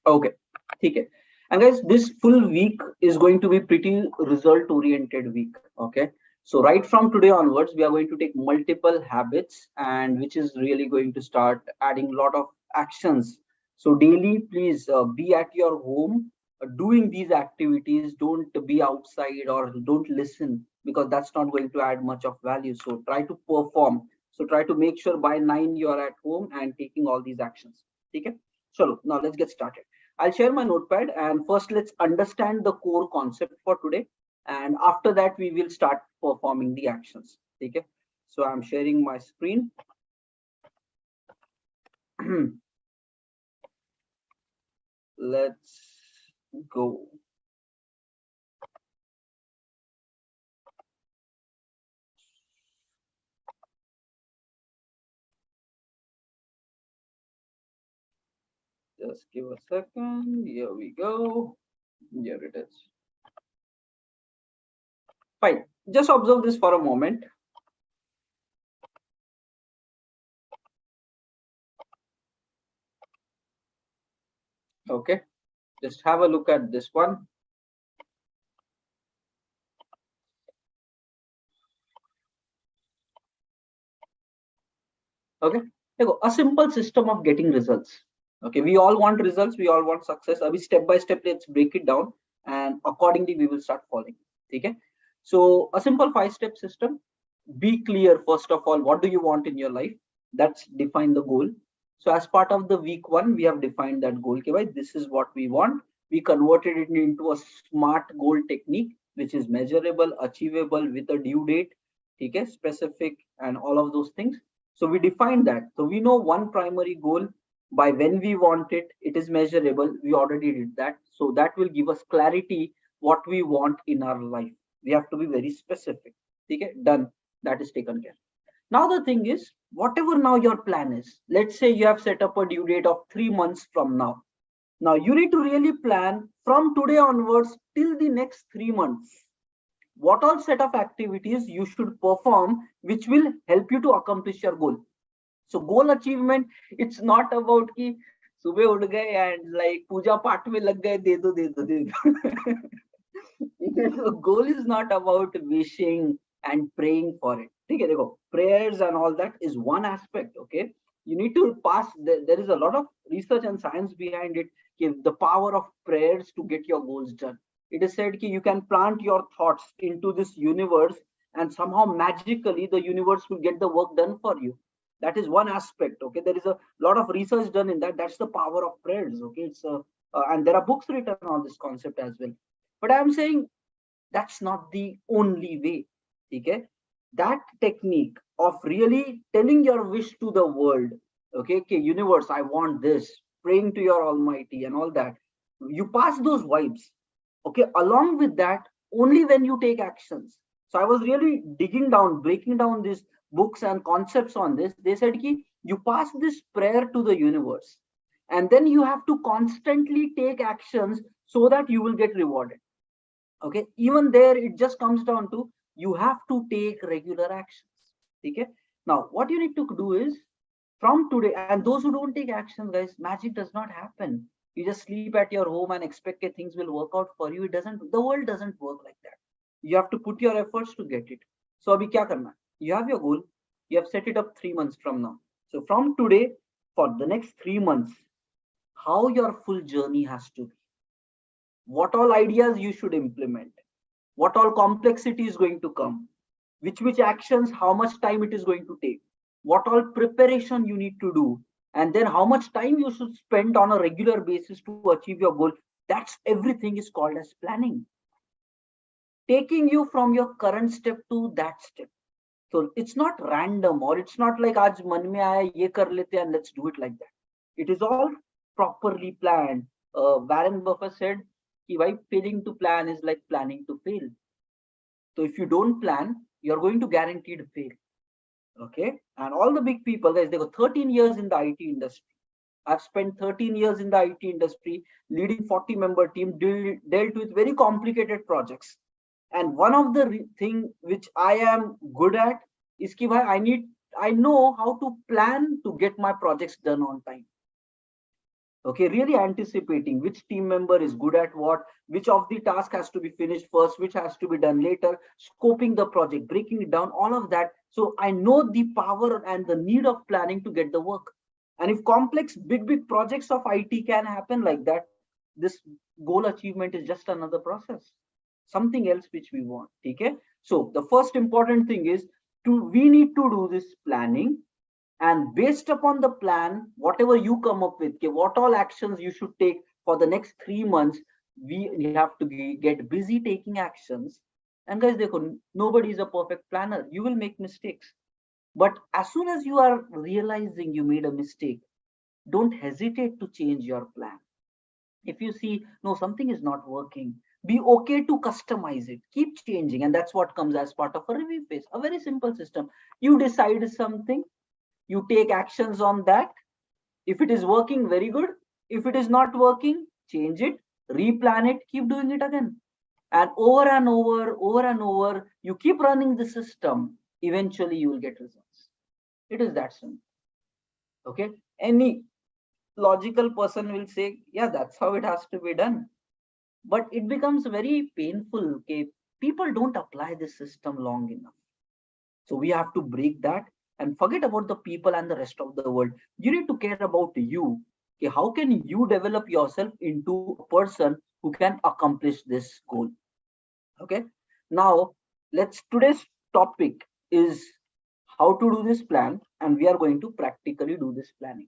Okay, okay. And guys, this full week is going to be pretty result oriented week. Okay, so right from today onwards, we are going to take multiple habits, and which is really going to start adding a lot of actions. So daily, please be at your home doing these activities. Don't be outside or don't listen, because that's not going to add much of value. So try to perform. So try to make sure by 9 you are at home and taking all these actions. Okay. So now let's get started. I'll share my notepad, and first let's understand the core concept for today. And after that, we will start performing the actions. Okay. So I'm sharing my screen. Let's go. Just give a second. Here we go. Here it is. Fine. Just observe this for a moment. Okay. Just have a look at this one. Okay. A simple system of getting results. Okay. We all want results. We all want success. Abhi step by step, let's break it down, and accordingly, we will start following. Okay. So a simple 5-step system. Be clear, first of all, what do you want in your life? That's define the goal. So as part of the week 1, we have defined that goal. Okay, right? This is what we want. We converted it into a smart goal technique, which is measurable, achievable, with a due date, okay, specific, and all of those things. So we defined that. So we know one primary goal, by when we want it, it is measurable. We already did that. So that will give us clarity what we want in our life. We have to be very specific. Okay, done. That is taken care. Now the thing is, whatever now your plan is, let's say you have set up a due date of 3 months from now. Now you need to really plan from today onwards till the next 3 months. What all set of activities you should perform which will help you to accomplish your goal. So goal achievement, it's not about ki सुबह उठ गए and like पूजा पाठ में लग गए दे दो. Goal is not about wishing and praying for it. Okay, देखो, prayers and all that is one aspect. Okay, you need to pass. There is a lot of research and science behind it. The power of prayers to get your goals done. It is said that you can plant your thoughts into this universe, and somehow magically the universe will get the work done for you. That is one aspect. Okay, there is a lot of research done in that. That's the power of prayers. Okay, and there are books written on this concept as well. But I'm saying that's not the only way. Okay, that technique of really telling your wish to the world. Okay, universe, I want this, praying to your almighty and all that, you pass those vibes. Okay, along with that, only when you take actions. So I was really digging down, breaking down these books and concepts on this. They said ki you pass this prayer to the universe, and then you have to constantly take actions so that you will get rewarded. Okay, even there it just comes down to you have to take regular actions. Okay, now what you need to do is from today, and those who don't take action, guys, magic does not happen. You just sleep at your home and expect that things will work out for you. It doesn't. The world doesn't work like that. You have to put your efforts to get it. So abhi kya karna? You have your goal. You have set it up 3 months from now. So from today, for the next 3 months, how your full journey has to be, what all ideas you should implement, what all complexity is going to come, which actions, how much time it is going to take, what all preparation you need to do, and then how much time you should spend on a regular basis to achieve your goal. That's everything is called as planning, taking you from your current step to that step. So it's not random, or it's not like aaj man mein aaya ye kar lete and let's do it like that. It is all properly planned. Warren Buffett said ki bhai, failing to plan is like planning to fail. So if you don't plan, you're going to guaranteed fail. Okay, and all the big people, guys, they got 13 years in the IT industry. I've spent 13 years in the IT industry, leading 40-member team, dealt with very complicated projects. And one of the thing which I am good at is ki bhai, I know how to plan to get my projects done on time. Okay, really anticipating which team member is good at what, which of the task has to be finished first, which has to be done later, scoping the project, breaking it down, all of that. So I know the power and the need of planning to get the work. And if complex, big projects of IT can happen like that, this goal achievement is just another process, something else which we want. Okay. So the first important thing is we need to do this planning, and based upon the plan, whatever you come up with, okay, what all actions you should take for the next 3 months, we have to get busy taking actions. And guys, nobody is a perfect planner. You will make mistakes, but as soon as you are realizing you made a mistake, don't hesitate to change your plan. If you see no, something is not working, be okay to customize it, keep changing, and that's what comes as part of a review phase. A very simple system. You decide something, you take actions on that. If it is working, very good. If it is not working, change it, replan it, keep doing it again. And over and over, you keep running the system. Eventually, you will get results. It is that simple. Okay. Any logical person will say, yeah, that's how it has to be done. But it becomes very painful. Okay. People don't apply this system long enough. So we have to break that and forget about the people and the rest of the world. You need to care about you. Okay, how can you develop yourself into a person who can accomplish this goal? Okay. Now, today's topic is how to do this plan, and we are going to practically do this planning.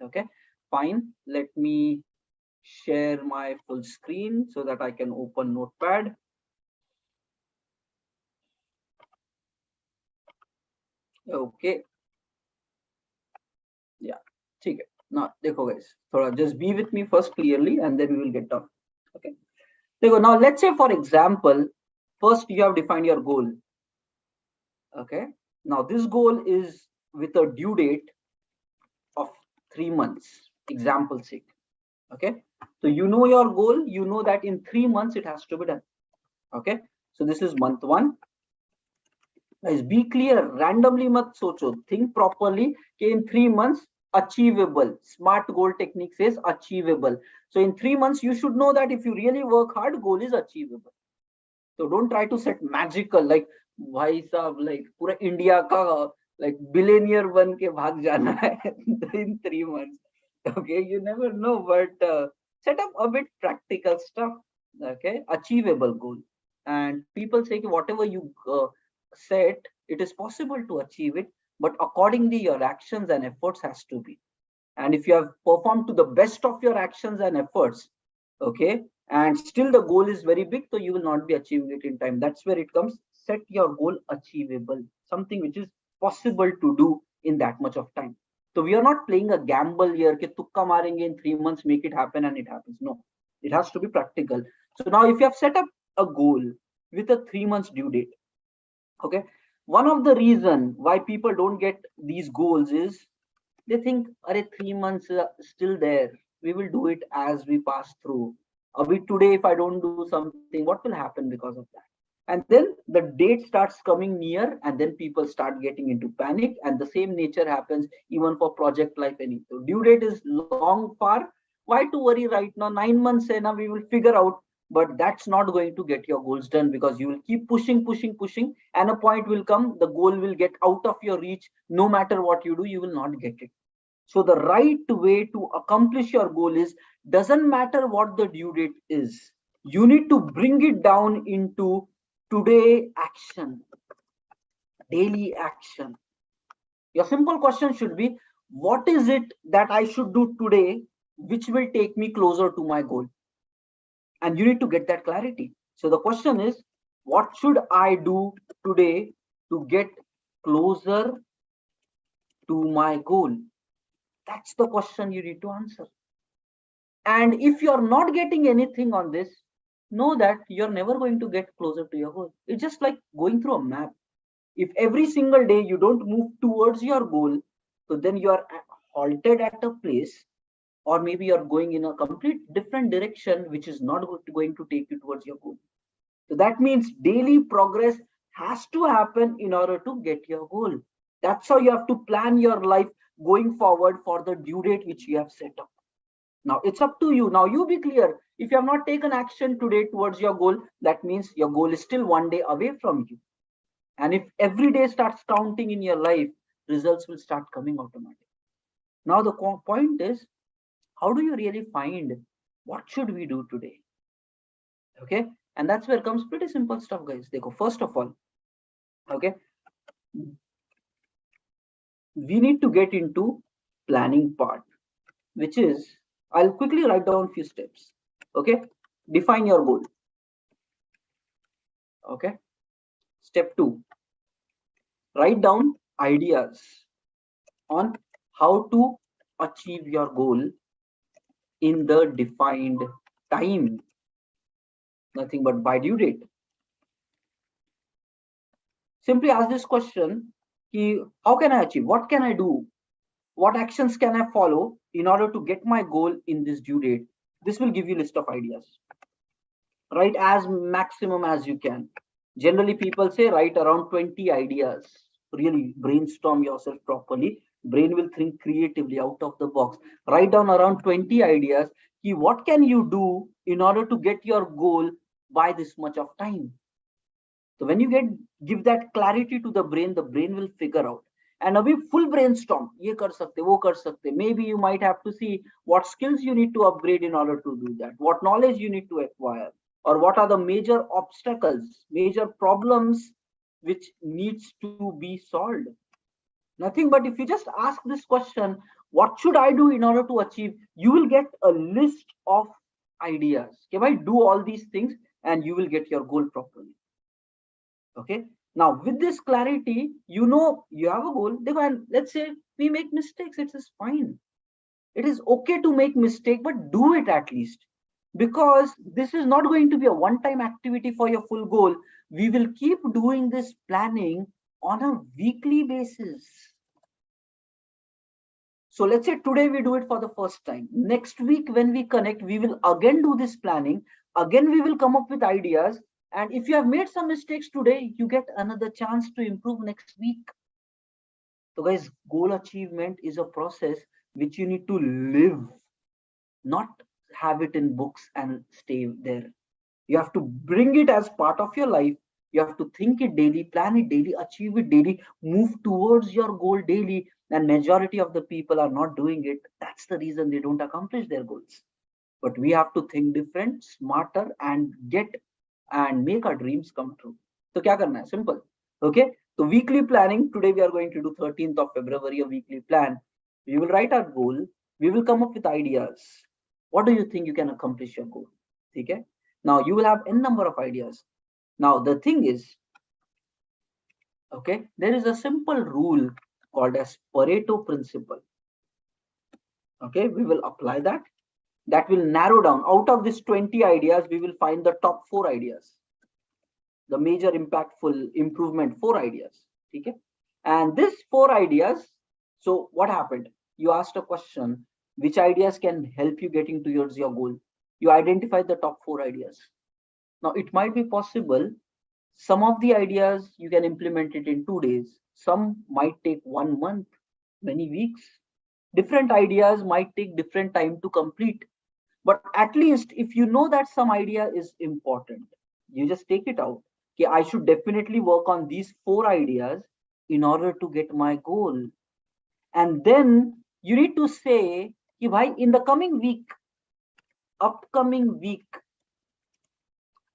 Okay. Fine. Let me share my full screen so that I can open Notepad. Okay. Yeah. ठीक है. Now देखो guys, थोड़ा just be with me first clearly and then we will get down. Okay. देखो, now let's say for example, first you have defined your goal. Okay. Now this goal is with a due date of 3 months, example sake. Okay. So you know your goal, you know that in 3 months it has to be done. Okay. So this is month 1. Guys, be clear, randomly mat socho, think properly. Okay, in 3 months, achievable. Smart goal technique says achievable. So in 3 months, you should know that if you really work hard, goal is achievable. So don't try to set magical, like bhai sahab, like pura India ka like billionaire ban ke bhag jana hai in 3 months. Okay, you never know, but set up a bit practical stuff. Okay, achievable goal. And people say whatever you set, it is possible to achieve it, but accordingly your actions and efforts has to be. And if you have performed to the best of your actions and efforts, okay, and still the goal is very big, so you will not be achieving it in time. That's where it comes. Set your goal achievable, something which is possible to do in that much of time. So we are not playing a gamble here ke tukka marenge in 3 months, make it happen, and it happens. No, it has to be practical. So now if you have set up a goal with a 3 months due date, okay, one of the reason why people don't get these goals is they think, are 3 months still there, we will do it as we pass through. Today if I don't do something, what will happen because of that? And then the date starts coming near, and then people start getting into panic, and the same nature happens even for project life. Any so due date is long far, why to worry right now? 9 months now we will figure out. But that's not going to get your goals done, because you will keep pushing, and a point will come, the goal will get out of your reach. No matter what you do, you will not get it. So the right way to accomplish your goal is, doesn't matter what the due date is, you need to bring it down into today action, daily action. Your simple question should be, what is it that I should do today which will take me closer to my goal? And you need to get that clarity. So the question is, what should I do today to get closer to my goal? That's the question you need to answer. And if you're not getting anything on this, know that you're never going to get closer to your goal. It's just like going through a map. If every single day you don't move towards your goal, so then you are halted at a place, or maybe you're going in a complete different direction, which is not going to take you towards your goal. So that means daily progress has to happen in order to get your goal. That's how you have to plan your life going forward for the due date which you have set up. Now it's up to you. Now you be clear. If you have not taken action today towards your goal, that means your goal is still one day away from you. And if every day starts counting in your life, results will start coming automatically. Now the point is, how do you really find what should we do today? Okay, and that's where comes pretty simple stuff, guys. They go, first of all, okay, we need to get into planning part, which is, I'll quickly write down a few steps. Okay, define your goal. Okay, step 2, write down ideas on how to achieve your goal in the defined time, nothing but by due date. Simply ask this question, how can I achieve? What can I do? What actions can I follow in order to get my goal in this due date? This will give you a list of ideas. Write as maximum as you can. Generally, people say write around 20 ideas. Really brainstorm yourself properly. Brain will think creatively out of the box. Write down around 20 ideas. What can you do in order to get your goal by this much of time? So when you give that clarity to the brain will figure out. And abhi full brainstorm, ye kar sakte, wo kar sakte. Maybe you might have to see what skills you need to upgrade in order to do that, what knowledge you need to acquire, or what are the major obstacles, major problems which needs to be solved. Nothing but if you just ask this question, what should I do in order to achieve, you will get a list of ideas. Okay, bhai, do all these things and you will get your goal properly. Okay, now with this clarity, you know you have a goal. Let's say we make mistakes, it is fine. It is okay to make mistake, but do it at least, because this is not going to be a one-time activity for your full goal. We will keep doing this planning on a weekly basis. So let's say today we do it for the first time. Next week when we connect, we will again do this planning. Again, we will come up with ideas. And if you have made some mistakes today, you get another chance to improve next week. So guys, goal achievement is a process which you need to live, not have it in books and stay there. You have to bring it as part of your life. You have to think it daily, plan it daily, achieve it daily, move towards your goal daily. And majority of the people are not doing it. That's the reason they don't accomplish their goals. But we have to think different, smarter, and make our dreams come true. So kya karna hai? Simple. Okay. So weekly planning. Today we are going to do 13th of February, a weekly plan. We will write our goal. We will come up with ideas. What do you think you can accomplish your goal? Okay. Now you will have n number of ideas. Now the thing is, okay, there is a simple rule called as Pareto principle. Okay, we will apply that. That will narrow down. Out of these 20 ideas, we will find the top 4 ideas. The major impactful improvement 4 ideas. Okay, and these 4 ideas. So what happened? You asked a question, which ideas can help you getting towards your goal? You identified the top 4 ideas. Now it might be possible some of the ideas you can implement it in 2 days. Some might take 1 month, many weeks. Different ideas might take different time to complete. But at least if you know that some idea is important, you just take it out. Okay, I should definitely work on these 4 ideas in order to get my goal. And then you need to say, in the upcoming week,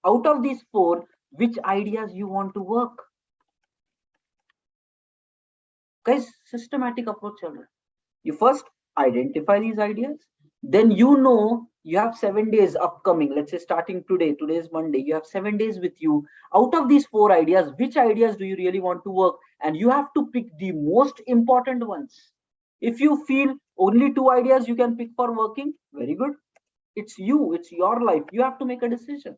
out of these 4, which ideas you want to work? Guys, systematic approach. You first identify these ideas, then you know you have 7 days upcoming. Let's say starting today is Monday, you have 7 days with you. Out of these 4 ideas, which ideas do you really want to work? And you have to pick the most important ones. If you feel only 2 ideas you can pick for working, very good. It's your life. You have to make a decision.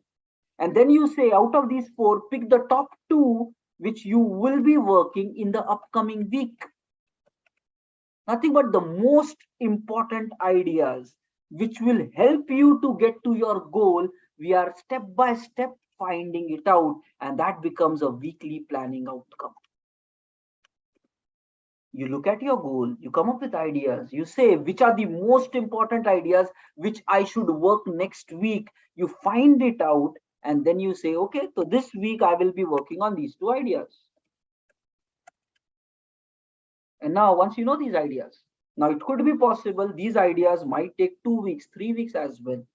And then you say, out of these 4, pick the top 2 which you will be working in the upcoming week. Nothing but the most important ideas which will help you to get to your goal. We are step by step finding it out, and that becomes a weekly planning outcome. You look at your goal, you come up with ideas, you say which are the most important ideas which I should work next week. You find it out, and then you say, okay, so this week I will be working on these two ideas. And now once you know these ideas, now it could be possible these ideas might take 2 weeks, 3 weeks as well.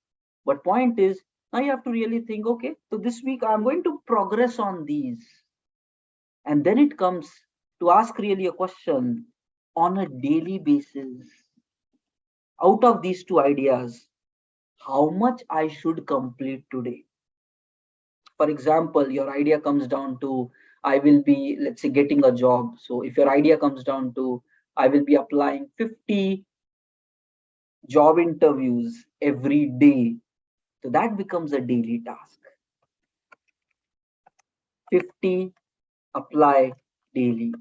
But point is, now you have to really think, okay, so this week I'm going to progress on these. And then it comes to ask really a question on a daily basis. Out of these two ideas, how much I should complete today? For example, your idea comes down to, I will be, let's say, getting a job. So if your idea comes down to, I will be applying 50 job interviews every day. So that becomes a daily task. 50 apply daily.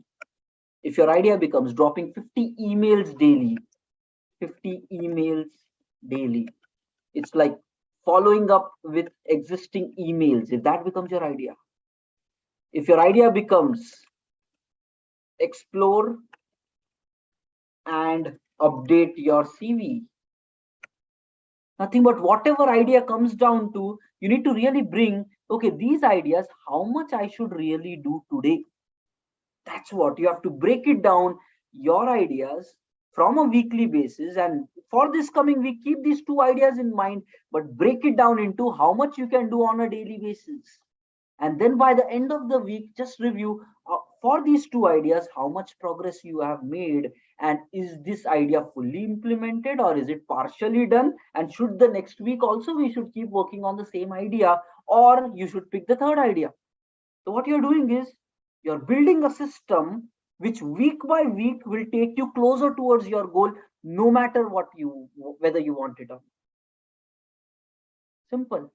If your idea becomes dropping 50 emails daily, 50 emails daily, it's like following up with existing emails. If that becomes your idea, if your idea becomes explore and update your CV, nothing but whatever idea comes down to, you need to really bring, okay, these ideas, how much I should really do today. That's what you have to break it down, your ideas from a weekly basis. And for this coming week, keep these two ideas in mind, but break it down into how much you can do on a daily basis. And then by the end of the week, just review for these two ideas how much progress you have made, and is this idea fully implemented or is it partially done, and should the next week also we should keep working on the same idea, or you should pick the third idea. So what you're doing is you're building a system which week by week will take you closer towards your goal, no matter what you, whether you want it or not. Simple.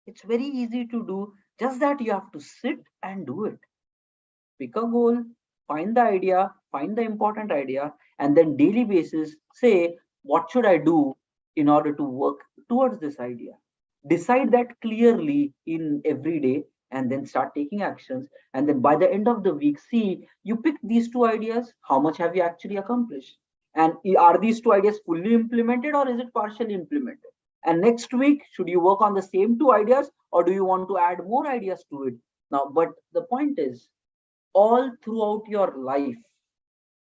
It's very easy to do, just that you have to sit and do it. Pick a goal, find the idea, find the important idea, and then daily basis say, what should I do in order to work towards this idea? Decide that clearly in every day, and then start taking actions. And then by the end of the week, see, you picked these two ideas, how much have you actually accomplished? And are these two ideas fully implemented or is it partially implemented? And next week, should you work on the same two ideas or do you want to add more ideas to it? Now, but the point is, all throughout your life,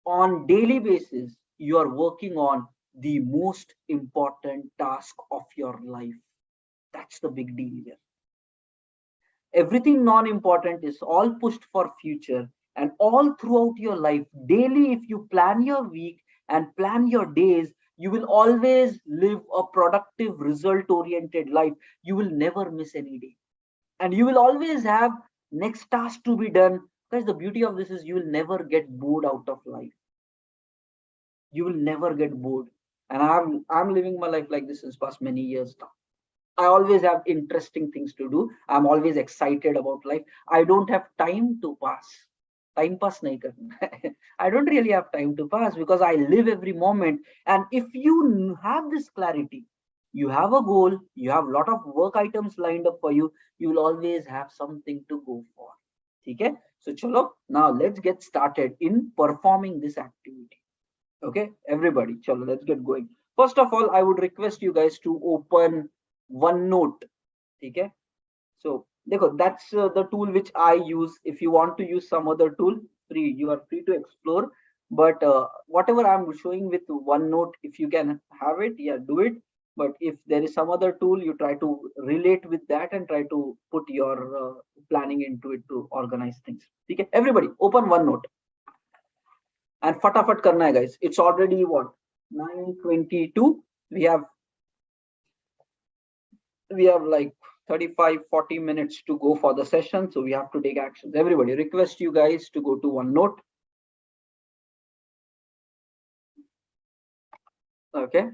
on daily basis, you are working on the most important task of your life. That's the big deal here. Everything non-important is all pushed for future, and all throughout your life, daily, if you plan your week and plan your days, you will always live a productive, result oriented life. You will never miss any day, and you will always have next task to be done. Because the beauty of this is you will never get bored out of life. You will never get bored. And I'm living my life like this since past many years now. I always have interesting things to do. I'm always excited about life. I don't have time to pass. Time pass nahi karna. I don't really have time to pass because I live every moment. And if you have this clarity, you have a goal, you have a lot of work items lined up for you, you will always have something to go for. Okay? So chalo, now let's get started in performing this activity. Okay, everybody, chalo, let's get going. First of all, I would request you guys to open OneNote. Okay, so that's the tool which I use. If you want to use some other tool, you are free to explore. But whatever I'm showing with OneNote, if you can have it, yeah, do it. But if there is some other tool, you try to relate with that and try to put your planning into it to organize things. Okay, everybody, open OneNote. And fatafat karna hai, guys. It's already what, 9:22. We have like 35-40 minutes to go for the session, so we have to take actions. Everybody, request you guys to go to OneNote. Okay,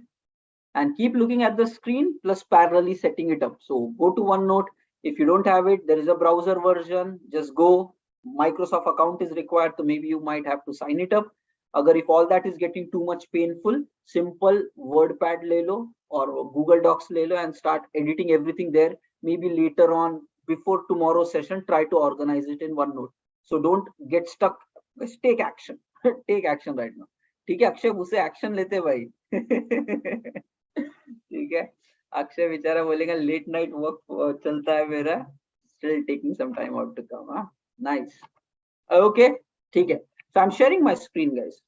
and keep looking at the screen plus parallelly setting it up. So go to OneNote. If you don't have it, there is a browser version. Just go. Microsoft account is required, so maybe you might have to sign it up. Agar if all that is getting too much painful, simple WordPad le lo or Google Docs le lo and start editing everything there. Maybe later on, before tomorrow's session, try to organize it in OneNote. So don't get stuck. Just take action. Take action right now. ठीक है अक्षय, उसे action लेते भाई। ठीक है, अक्षय बेचारा बोलेगा late night work चलता है मेरा, still taking some time out to come. हाँ, नाइस, ओके, ठीक है। So I am sharing my screen guys,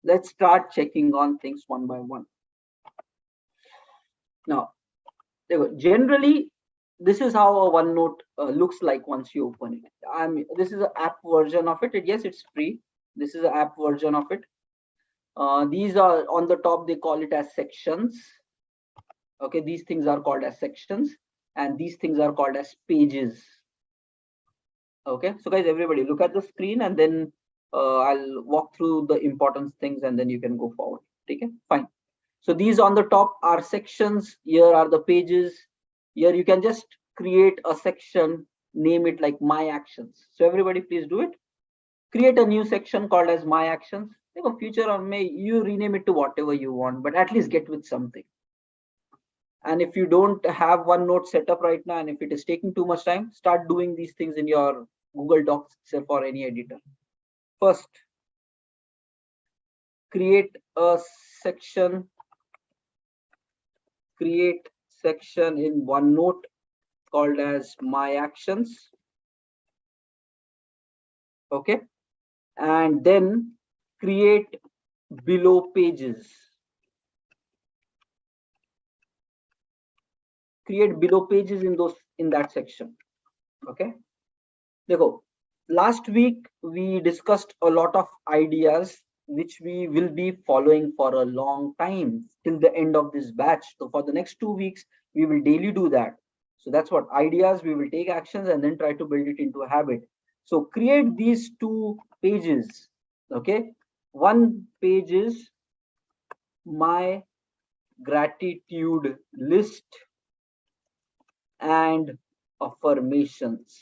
let's start checking on things one by one. Now देखो, generally this is how a OneNote looks like once you open it. This is an app version of it. Yes, it's free. This is an app version of it. These are on the top, they call it as sections. Okay, these things are called as sections, and these things are called as pages. Okay, so guys, everybody look at the screen, and then I'll walk through the important things, and then you can go forward. Okay, fine. So these on the top are sections. Here are the pages. Here you can just create a section, name it like my actions. So everybody please do it. Create a new section called as my actions. In future or may you rename it to whatever you want, but at least get with something. And if you don't have OneNote set up right now, and if it is taking too much time, start doing these things in your Google Docs itself or any editor. First, create a section. Create section in OneNote called as my actions. Okay, and then create below pages. Create below pages in that section. Okay, देखो, last week we discussed a lot of ideas which we will be following for a long time till the end of this batch. So for the next 2 weeks we will daily do that. So that's what ideas, we will take actions and then try to build it into a habit. So create these 2 pages. Okay, one page is my gratitude list and affirmations.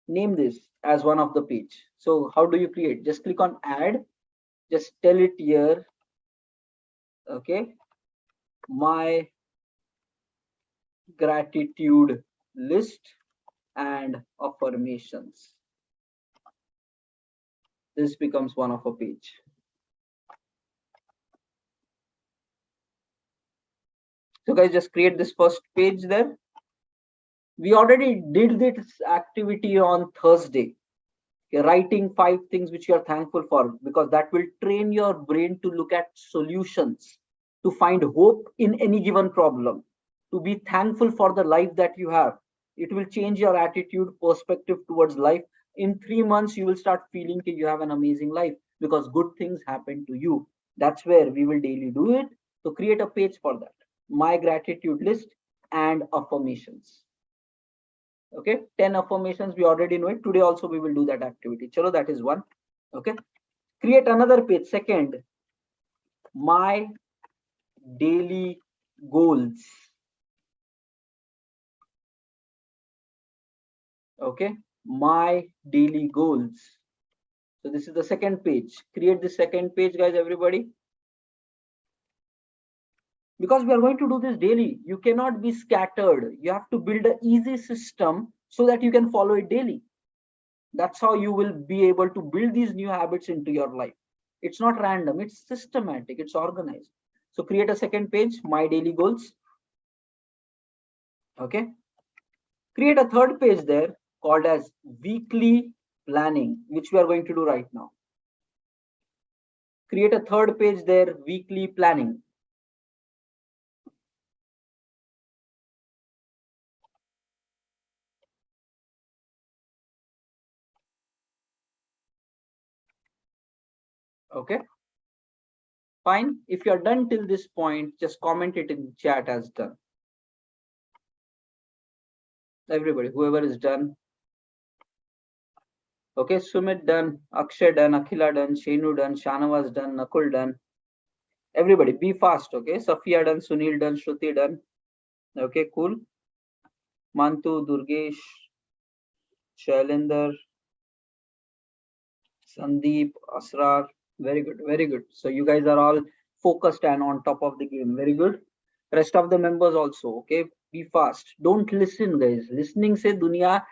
Name this as one of the page. So how do you create? Just click on add, just tell it here. Okay, my gratitude list and affirmations. This becomes one of a page. So guys, just create this first page there. We already did this activity on Thursday. Okay, writing 5 things which you are thankful for, because that will train your brain to look at solutions, to find hope in any given problem, to be thankful for the life that you have. It will change your attitude, perspective towards life. In 3 months, you will start feeling that you have an amazing life because good things happen to you. That's where we will daily do it. So create a page for that. My gratitude list and affirmations. Okay, 10 affirmations, we already know it. Today also we will do that activity. Chalo, that is one. Okay, create another page. Second, my daily goals. Okay, my daily goals. So this is the second page. Create the second page, guys, everybody. Because we are going to do this daily, you cannot be scattered. You have to build an easy system so that you can follow it daily. That's how you will be able to build these new habits into your life. It's not random, it's systematic, it's organized. So create a second page, my daily goals. Okay, create a third page there called as weekly planning, which we are going to do right now. Create a third page there, weekly planning. Okay, fine. If you are done till this point, just comment it in chat as done. Everybody, whoever is done. Okay, Sumit done, Akshay done, Akhila done, Shenu done, Shanavas done, Nakul done. Everybody be fast. Okay, Safiya done, Sunil done, Shruti done. Okay, cool. Mantu, Durgesh, Shailendra, Sandeep, Asrar. Very good, very good. So you guys are all focused and on top of the game. Very good. Rest of the members also. Okay, be fast. Don't listen, guys. Listening se dunya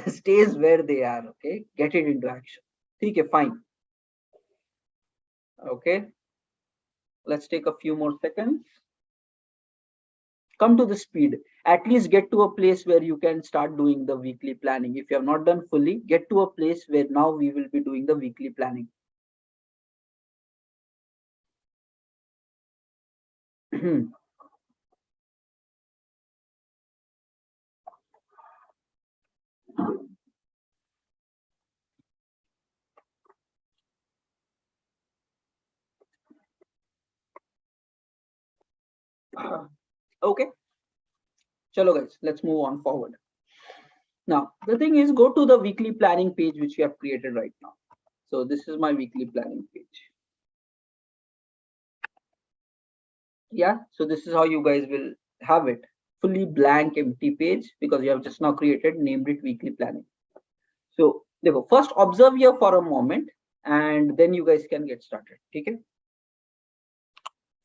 stays where they are. Okay, get it into action. Okay, fine. Okay, let's take a few more seconds. Come to the speed. At least get to a place where you can start doing the weekly planning. If you have not done fully, get to a place where now we will be doing the weekly planning. Okay, chalo guys, let's move on forward. Now, the thing is, go to the weekly planning page which we have created right now. So this is my weekly planning page. Yeah, so this is how you guys will have it. Fully blank, empty page, because you have just now created, named it weekly planning. So first observe here for a moment, and then you guys can get started. Okay.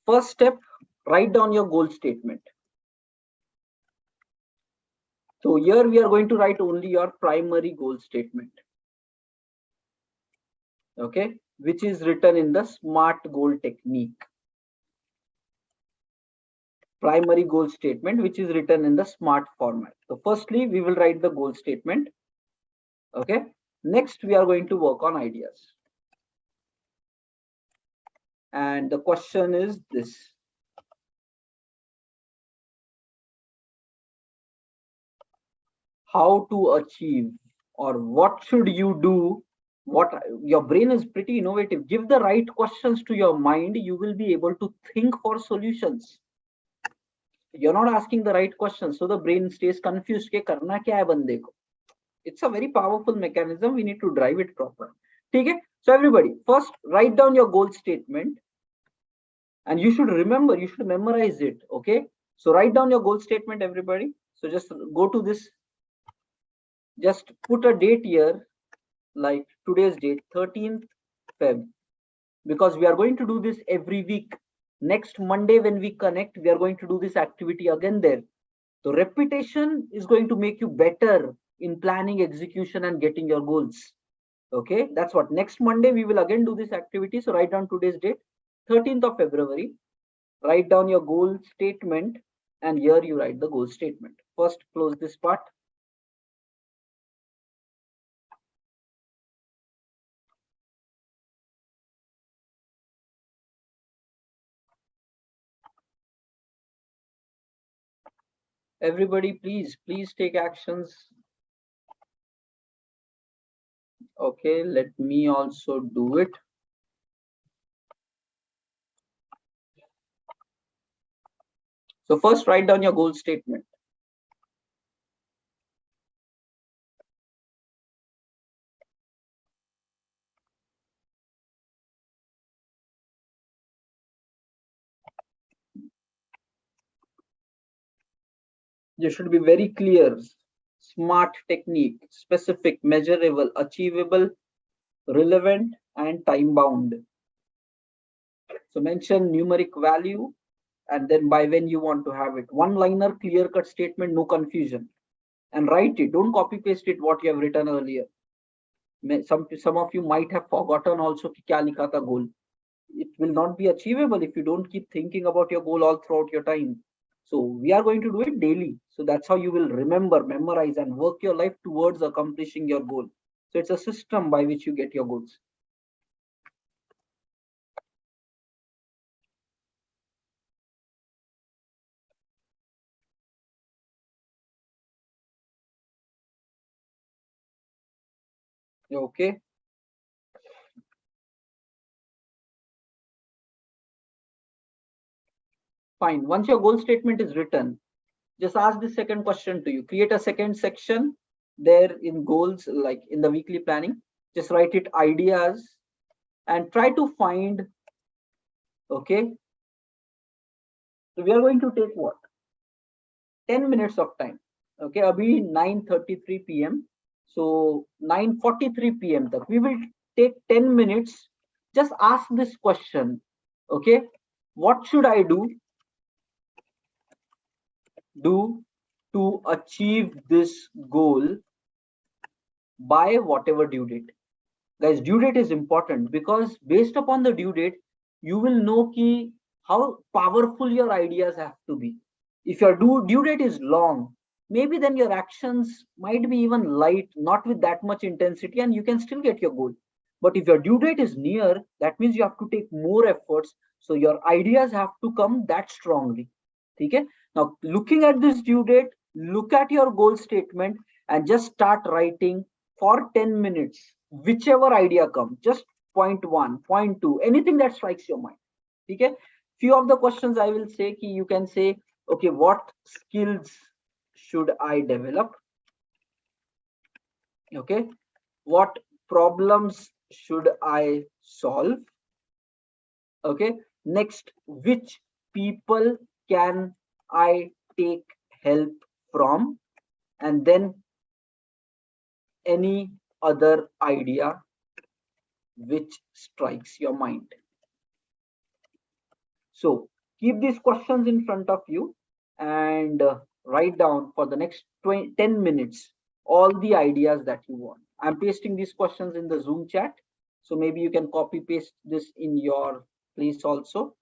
First step, write down your goal statement. So here we are going to write only your primary goal statement. Okay, which is written in the SMART goal technique. Primary goal statement, which is written in the SMART format. So firstly, we will write the goal statement. Okay. Next, we are going to work on ideas. And the question is this: how to achieve, or what should you do? What your brain is pretty innovative. Give the right questions to your mind, you will be able to think for solutions. You're not asking the right questions, so the brain stays confused. Ke karna kya hai bande ko? It's a very powerful mechanism. We need to drive it proper. Okay? So everybody, first write down your goal statement, and you should remember, you should memorize it. Okay? So write down your goal statement, everybody. So just go to this, just put a date here, like today's date, 13th Feb, because we are going to do this every week. Next Monday when we connect, we are going to do this activity again there. So repetition is going to make you better in planning, execution, and getting your goals. Okay, that's what. Next Monday we will again do this activity. So write down today's date, 13th of February. Write down your goal statement, and here you write the goal statement. First, close this part. Everybody, please take actions. Okay, let me also do it. So first write down your goal statement. You should be very clear. SMART technique: specific, measurable, achievable, relevant, and time bound. So mention numeric value, and then by when you want to have it. One liner, clear cut statement, no confusion. And write it. Don't copy paste it what you have written earlier. Some of you might have forgotten also ki kya likha tha goal. It will not be achievable if you don't keep thinking about your goal all throughout your time. So we are going to do it daily. So that's how you will remember, memorize, and work your life towards accomplishing your goal. So it's a system by which you get your goals. Okay. Fine. Once your goal statement is written, just ask the second question to you. Create a second section there in goals, like in the weekly planning. Just write it ideas and try to find. Okay. So we are going to take what? 10 minutes of time. Okay. Abhi 9:33 p.m. So 9:43 p.m. tak. We will take 10 minutes. Just ask this question. Okay. What should I do to achieve this goal by whatever due date? Guys, due date is important because based upon the due date, you will know how powerful your ideas have to be. If your due date is long, maybe then your actions might be even light, not with that much intensity, and you can still get your goal. But if your due date is near, that means you have to take more efforts. So your ideas have to come that strongly. Okay? Now, looking at this due date, look at your goal statement and just start writing for 10 minutes, whichever idea comes, just point one, point two, anything that strikes your mind. Okay? Few of the questions I will say, you can say, okay, what skills should I develop? Okay, what problems should I solve? Okay, next, which people can I take help from? And then any other idea which strikes your mind. So keep these questions in front of you and write down for the next 10 minutes all the ideas that you want. I'm pasting these questions in the Zoom chat, so maybe you can copy paste this in your place also.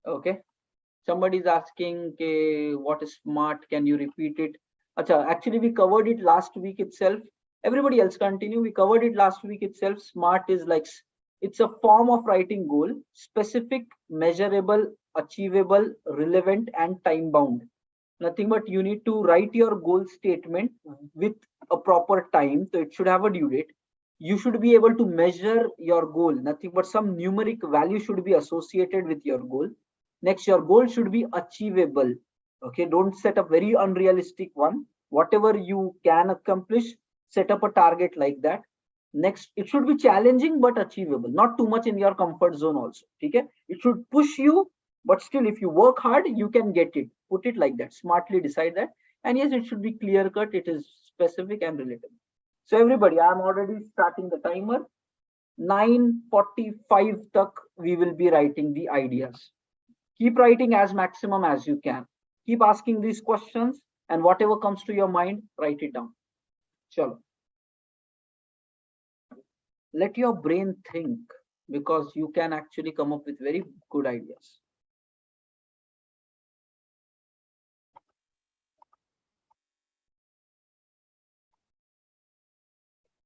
Okay, somebody's asking, okay, what is smart? Can you repeat it? Acha, actually we covered it last week itself. Everybody else continue. We covered it last week itself. Smart is like, it's a form of writing goal: specific, measurable, achievable, relevant, and time bound. Nothing but you need to write your goal statement with a proper time. So it should have a due date. You should be able to measure your goal. Nothing but some numeric value should be associated with your goal. Next, your goal should be achievable. Okay, don't set a very unrealistic one. Whatever you can accomplish, set up a target like that. Next, it should be challenging but achievable, not too much in your comfort zone also. Okay, it should push you, but still, if you work hard, you can get it. Put it like that. Smartly decide that. And yes, it should be clear cut. It is specific and relatable. So everybody, I'm already starting the timer. 9:45 tak we will be writing the ideas. Keep writing as maximum as you can. Keep asking these questions, and whatever comes to your mind, write it down. Chalo. Let your brain think, because you can actually come up with very good ideas.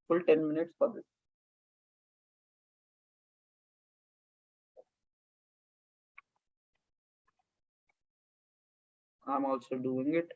Full 10 minutes for this. I'm also doing it.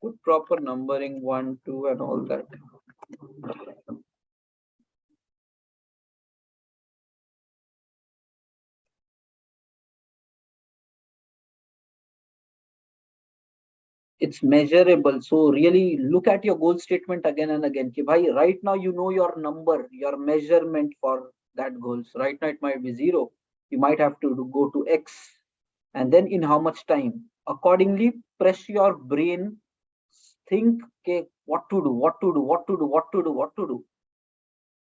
Put proper numbering, 1, 2, and all that. It's measurable. So really look at your goal statement again and again. Ki bhai, right now you know your number, your measurement for that goal. So right now it might be 0. You might have to go to X, and then in how much time. Accordingly, press your brain, think, okay, what to do, what to do, what to do, what to do, what to do.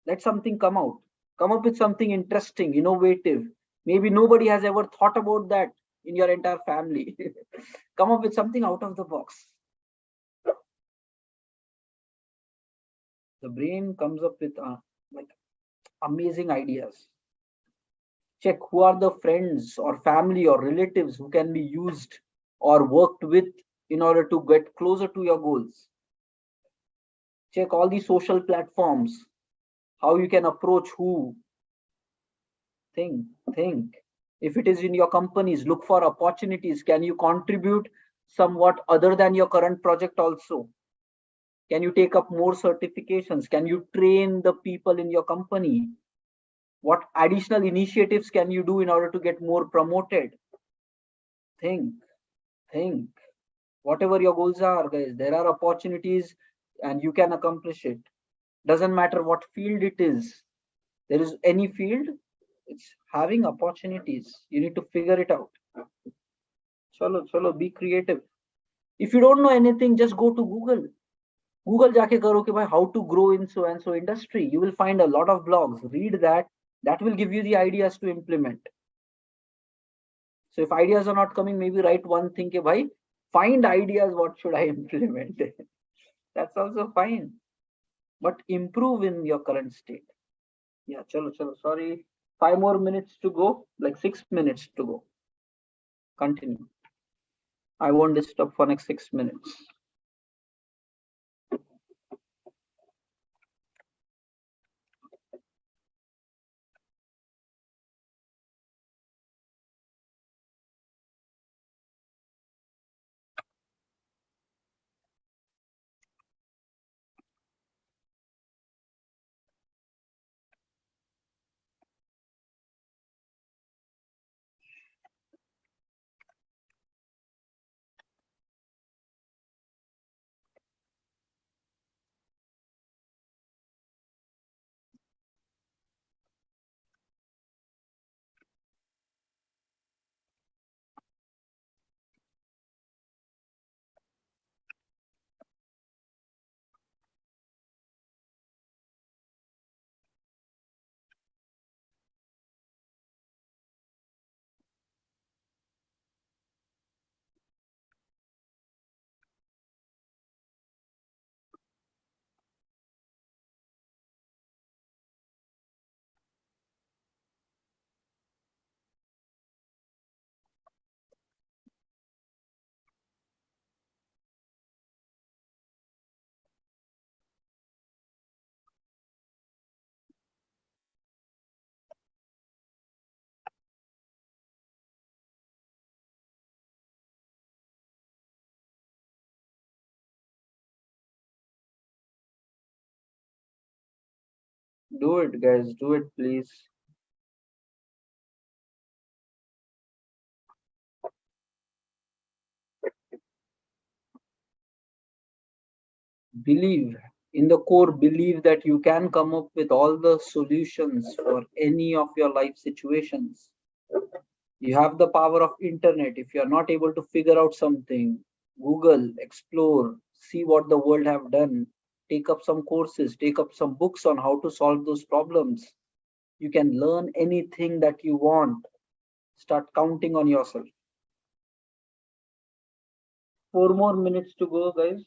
Let something come out. Come up with something interesting, innovative. Maybe nobody has ever thought about that in your entire family. Come up with something out of the box. The brain comes up with like amazing ideas. Check who are the friends or family or relatives who can be used or worked with in order to get closer to your goals. Check all the social platforms, how you can approach who. Think. If it is in your companies, look for opportunities. Can you contribute somewhat other than your current project also? Can you take up more certifications? Can you train the people in your company? What additional initiatives can you do in order to get more promoted? think, think. Whatever your goals are, guys, there are opportunities and you can accomplish it. Doesn't matter what field it is. There is any field, it's having opportunities. You need to figure it out. Chalo, chalo, be creative. If you don't know anything, just go to Google. Google जाके करो कि भाई how to grow in so and so industry. You will find a lot of blogs. Read that. That will give you the ideas to implement. So if ideas are not coming, maybe write one thing कि भाई find ideas. What should I implement? That's also fine. But improve in your current state. Yeah, chalo, chalo. Sorry, 5 more minutes to go. Like 6 minutes to go. Continue. I won't disturb for next 6 minutes. Do it, guys. Do it, please. Believe in the core. Believe that you can come up with all the solutions for any of your life situations. You have the power of internet. If you are not able to figure out something, Google, explore, see what the world have done, take up some courses, take up some books on how to solve those problems. You can learn anything that you want. Start counting on yourself. 4 more minutes to go, guys.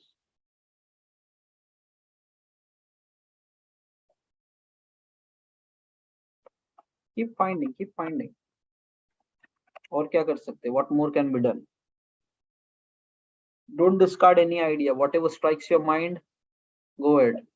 Keep finding, keep finding. और क्या कर सकते? What more can be done? Don't discard any idea. Whatever strikes your mind, go ahead.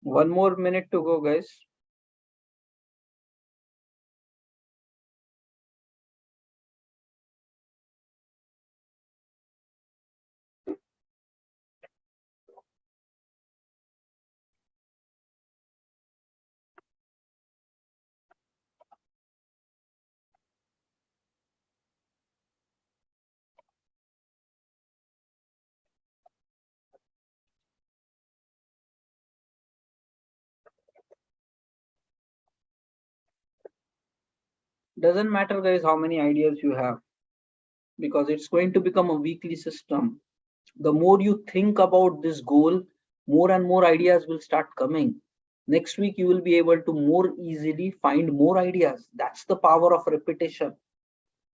One more minute to go, guys. Doesn't matter, guys, how many ideas you have, because it's going to become a weekly system. The more you think about this goal, more and more ideas will start coming. Next week, you will be able to more easily find more ideas. That's the power of repetition.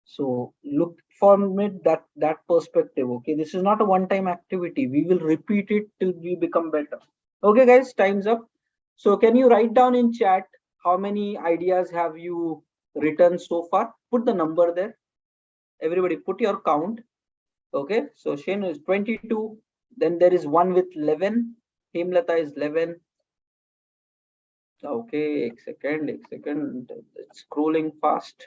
So look from it that perspective. Okay, this is not a one-time activity. We will repeat it till we become better. Okay, guys, time's up. So can you write down in chat how many ideas have you written so far? Put the number there. Everybody put your count. Okay, so Shane is 22. Then there is one with 11. Hemlata is 11. Okay, a second. It's scrolling fast.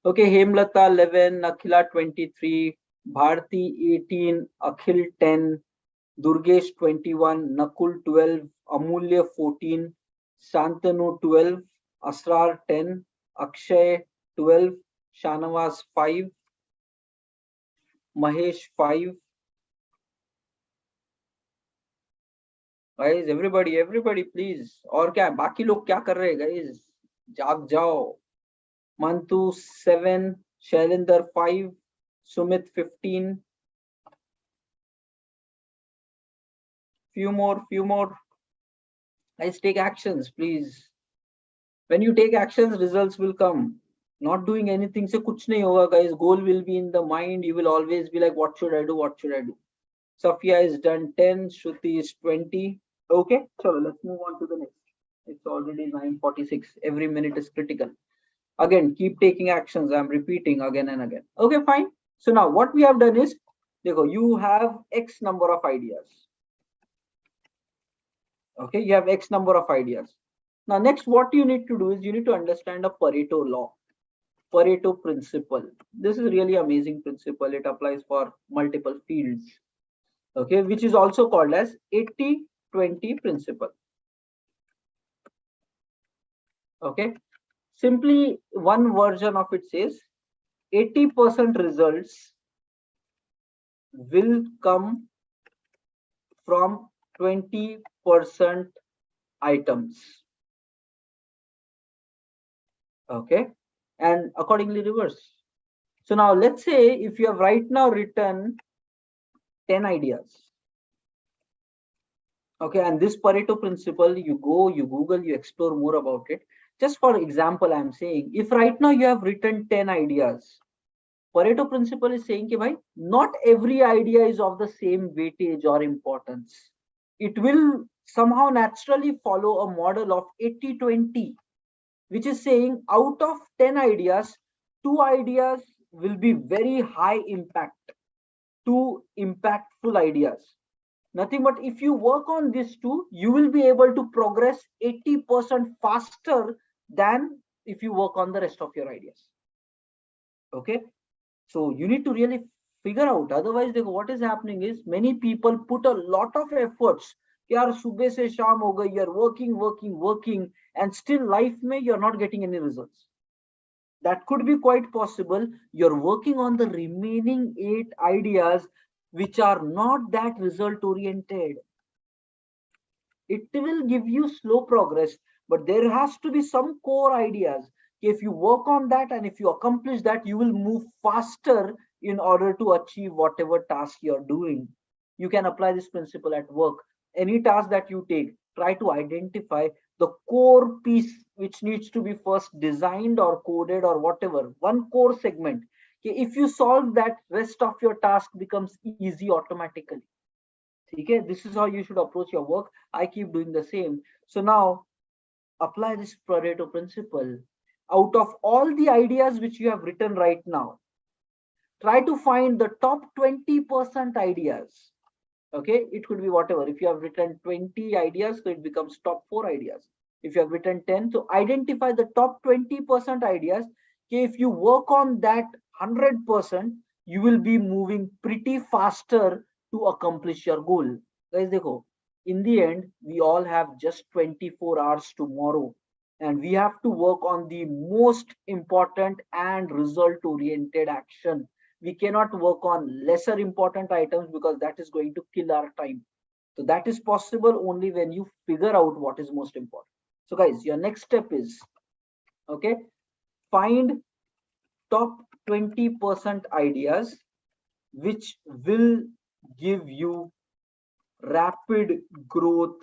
Okay, Hemlata 11, Akhila 23, Bharti 18, Akhil 10, Durgesh 21, Nakul 12, Amulya 14, Shantanu 12, Asrar 10, Akshay 12, Shanavas 5, Mahesh 5. Guys, everybody please. और क्या बाकी लोग क्या कर रहे हैं guys? जाग जाओ. Mantu 7, Shailendra 5, Sumit 15. Few more. Guys, take actions, please. When you take actions, results will come. Not doing anything se kuch nahi hoga, guys. Goal will be in the mind. You will always be like, what should I do? Safia is done 10, Shruti is 20. Okay, so let's move on to the next. It's already 9:46. Every minute is critical. Again, keep taking actions. I'm repeating again and again. Okay, fine. So now what we have done is, you have X number of ideas. Okay, you have X number of ideas. Now, next, what you need to do is you need to understand a Pareto law, Pareto principle. This is really amazing principle. It applies for multiple fields. Okay, which is also called as 80-20 principle. Okay, simply one version of it says 80% results will come from 20% items. Okay, and accordingly reverse. So now let's say if you have right now written 10 ideas. Okay, and this Pareto principle, you go, you Google, you explore more about it. Just for example, I'm saying if right now you have written 10 ideas, Pareto principle is saying that not every idea is of the same weightage or importance. It will somehow naturally follow a model of 80-20, which is saying out of 10 ideas, 2 ideas will be very high impact, 2 impactful ideas. Nothing but if you work on these 2, you will be able to progress 80% faster than if you work on the rest of your ideas. Okay, so you need to really figure out. Otherwise, what is happening is many people put a lot of efforts. Yaar, subah se shaam ho gayi, you're working, and still life mein you're not getting any results. That could be quite possible. You're working on the remaining 8 ideas which are not that result oriented. It will give you slow progress, but there has to be some core ideas. If you work on that and if you accomplish that, you will move faster in order to achieve whatever task you're doing. You can apply this principle at work. Any task that you take, try to identify the core piece which needs to be first designed or coded or whatever, one core segment. If you solve that, rest of your task becomes easy automatically. Okay, this is how you should approach your work. I keep doing the same. So now apply this Pareto principle. Out of all the ideas which you have written right now, try to find the top 20% ideas. Okay, it could be whatever. If you have written 20 ideas, so it becomes top 4 ideas. If you have written 10, so identify the top 20% ideas. Okay, if you work on that 100%, you will be moving pretty faster to accomplish your goal. Guys, dekho, in the end we all have just 24 hours tomorrow, and we have to work on the most important and result oriented action. We cannot work on lesser important items because that is going to kill our time. So that is possible only when you figure out what is most important. So guys, your next step is, okay, find top 20% ideas which will give you rapid growth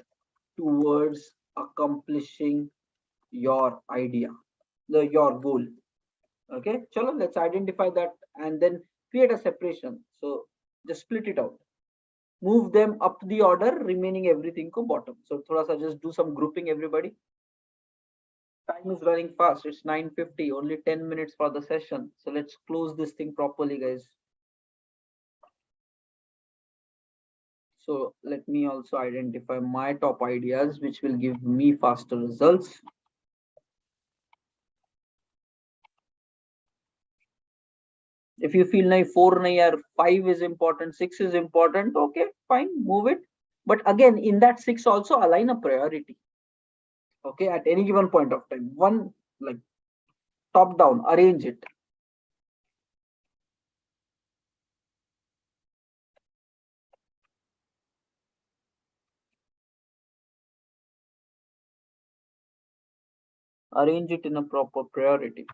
towards accomplishing your idea, your goal. Okay, chalo, let's identify that and then create a separation. So just split it out, move them up the order, remaining everything ko bottom. So thoda sa just do some grouping, everybody. Time is running fast, it's 9:50, only 10 minutes for the session. So let's close this thing properly, guys. So let me also identify my top ideas which will give me faster results. If you feel like 4 nahi or 5 is important, 6 is important, okay, fine, move it. But again, in that 6 also align a priority. Okay, at any given point of time, one, like, top down, arrange it. Arrange it in a proper priority.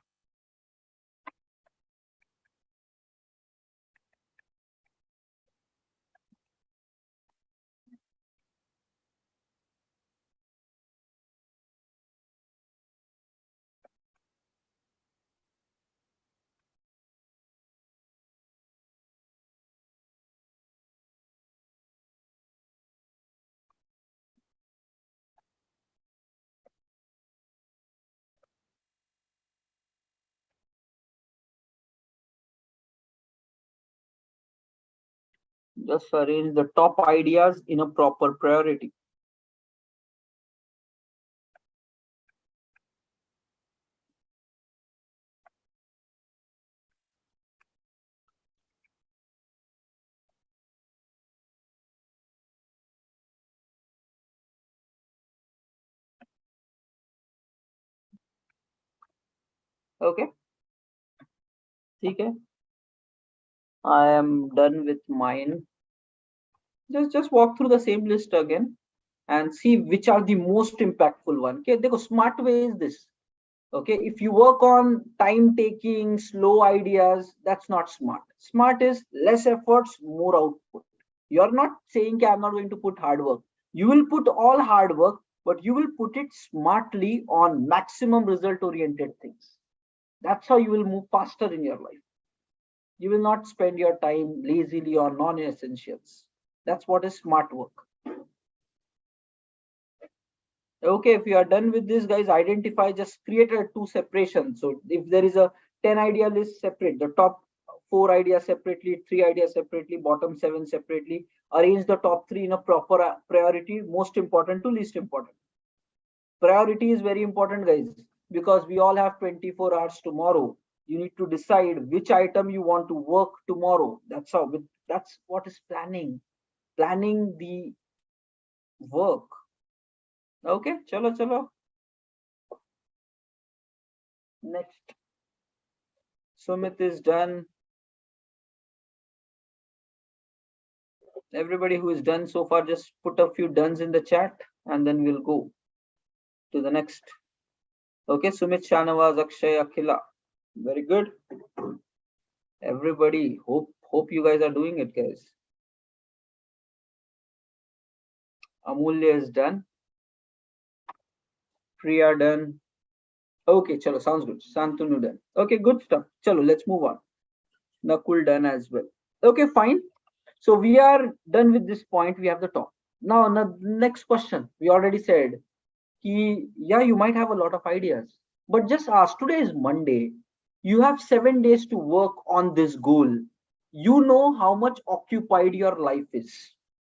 Just arrange the top ideas in a proper priority. Okay, okay. I am done with mine. Just walk through the same list again and see which are the most impactful one. Okay, देखो, smart way is this. Okay, if you work on time taking slow ideas, that's not smart. Smart is less efforts, more output. You're not saying okay, I'm not going to put hard work. You will put all hard work, but you will put it smartly on maximum result oriented things. That's how you will move faster in your life. You will not spend your time lazily on non-essentials. That's what is smart work. Okay, if you are done with this, guys, identify, just create a two separation. So if there is a 10 idea list, separate the top 4 ideas separately, 3 ideas separately, bottom 7 separately. Arrange the top 3 in a proper priority, most important to least important. Priority is very important, guys, because we all have 24 hours tomorrow. You need to decide which item you want to work tomorrow. That's how, that's what is planning. Planning the work. Okay, chalo, chalo. Next. Sumit is done. Everybody who is done so far, just put a few dones in the chat and then we'll go to the next. Okay, Sumit, Shanawaz, Akshay, Akhila. Very good. Everybody, hope you guys are doing it, guys. Amulya is done. Priya done. Okay, chalo, sounds good. Santanu done. Okay, good stuff. Chalo, let's move on. Nakul done as well. Okay, fine. So we are done with this point. We have the top. Now, the next question. We already said, yeah, you might have a lot of ideas, but just ask, today is Monday. You have 7 days to work on this goal. You know how much occupied your life is.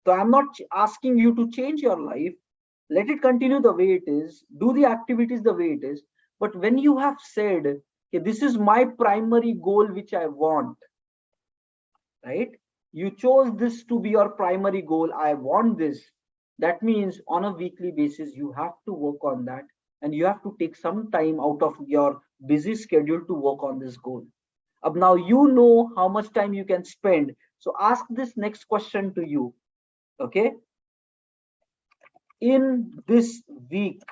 So I'm not asking you to change your life. Let it continue the way it is. Do the activities the way it is. But when you have said, okay, this is my primary goal which I want, right? You chose this to be your primary goal. I want this. That means on a weekly basis, you have to work on that. And you have to take some time out of your busy schedule to work on this goal. Up now, you know how much time you can spend. So ask this next question to you. Okay. In this week,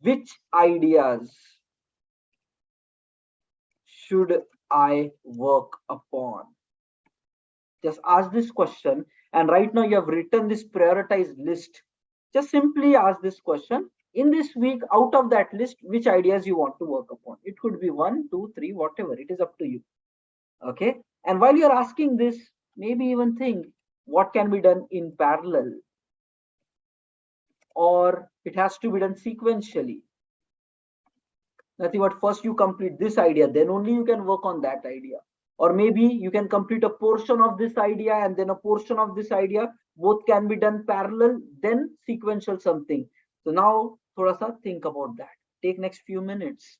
which ideas should I work upon? Just ask this question. And right now you have written this prioritized list. Just simply ask this question. In this week, out of that list, which ideas you want to work upon? It could be 1, 2, 3, whatever. It is up to you. Okay. And while you're asking this, maybe even think what can be done in parallel, or it has to be done sequentially. Nothing but first you complete this idea, then only you can work on that idea. Or maybe you can complete a portion of this idea and then a portion of this idea. Both can be done parallel, then sequential something. So now, thoda sa think about that. Take next few minutes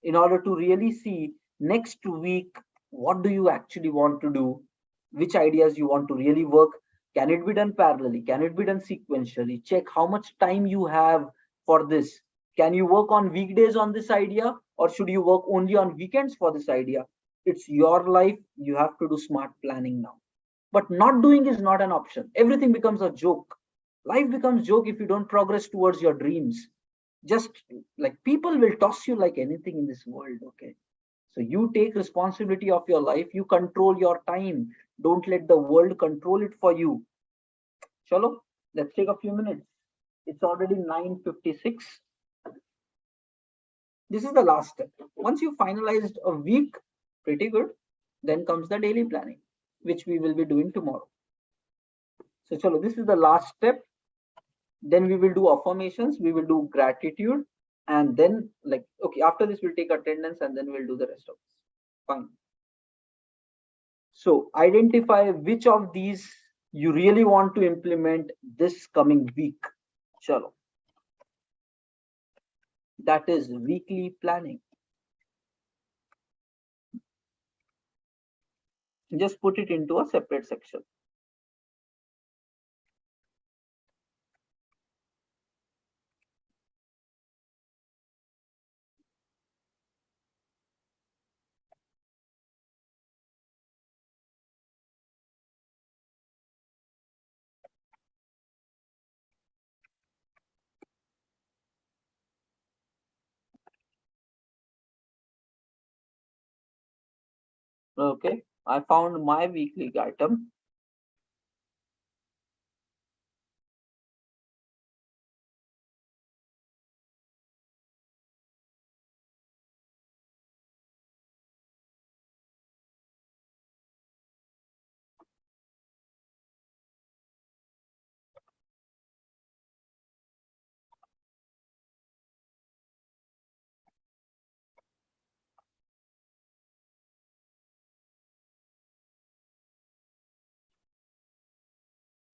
in order to really see next week what do you actually want to do, which ideas you want to really work. Can it be done parallelly? Can it be done sequentially? Check how much time you have for this. Can you work on weekdays on this idea, or should you work only on weekends for this idea? It's your life. You have to do smart planning now. But not doing is not an option. Everything becomes a joke. Life becomes joke if you don't progress towards your dreams. Just like people will toss you like anything in this world. Okay. So you take responsibility of your life. You control your time. Don't let the world control it for you. Chalo, let's take a few minutes. It's already 9:56. This is the last step. Once you finalized a week, pretty good, then comes the daily planning, which we will be doing tomorrow. So chalo, this is the last step. Then we will do affirmations, we will do gratitude, and then like, okay, after this we'll take attendance and then we'll do the rest of this. Fine. So identify which of these you really want to implement this coming week. Chalo. That is weekly planning. Just put it into a separate section. Okay, I found my weekly item.